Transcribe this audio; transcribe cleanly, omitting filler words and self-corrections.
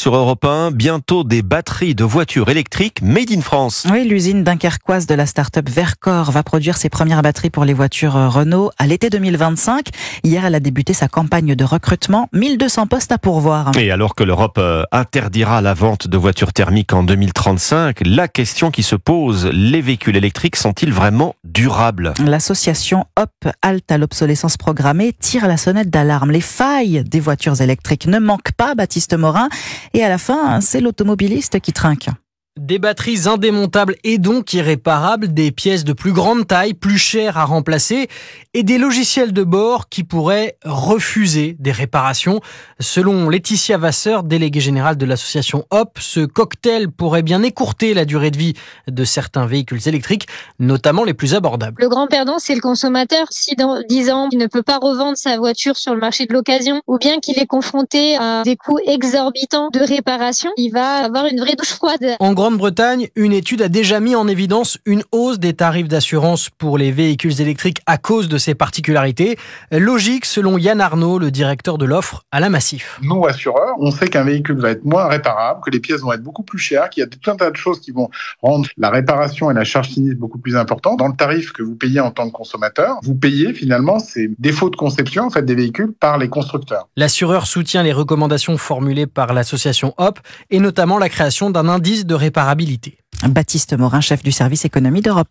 sur Europe 1. Bientôt des batteries de voitures électriques made in France. Oui, l'usine dunkerquoise de la start-up Vercor va produire ses premières batteries pour les voitures Renault à l'été 2025. Hier, elle a débuté sa campagne de recrutement. 1200 postes à pourvoir. Et alors que l'Europe interdira la vente de voitures thermiques en 2035, la question qui se pose, les véhicules électriques sont-ils vraiment durables ? L'association Hop, halte à l'obsolescence programmée, tire la sonnette d'alarme. Les failles des voitures électriques ne manquent pas, Baptiste Morin. Et à la fin, c'est l'automobiliste qui trinque. Des batteries indémontables et donc irréparables, des pièces de plus grande taille, plus chères à remplacer et des logiciels de bord qui pourraient refuser des réparations. Selon Laetitia Vasseur, déléguée générale de l'association Hop, ce cocktail pourrait bien écourter la durée de vie de certains véhicules électriques, notamment les plus abordables. Le grand perdant, c'est le consommateur. Si dans 10 ans, il ne peut pas revendre sa voiture sur le marché de l'occasion ou bien qu'il est confronté à des coûts exorbitants de réparation, il va avoir une vraie douche froide. En Grande-Bretagne, une étude a déjà mis en évidence une hausse des tarifs d'assurance pour les véhicules électriques à cause de ces particularités. Logique selon Yann Arnaud, le directeur de l'offre à la Massif. Nous, assureurs, on sait qu'un véhicule va être moins réparable, que les pièces vont être beaucoup plus chères, qu'il y a tout un tas de choses qui vont rendre la réparation et la charge sinistre beaucoup plus importantes. Dans le tarif que vous payez en tant que consommateur, vous payez finalement ces défauts de conception en fait, des véhicules par les constructeurs. L'assureur soutient les recommandations formulées par l'association Hop et notamment la création d'un indice de réparabilité. Baptiste Morin, chef du service économie d'Europe.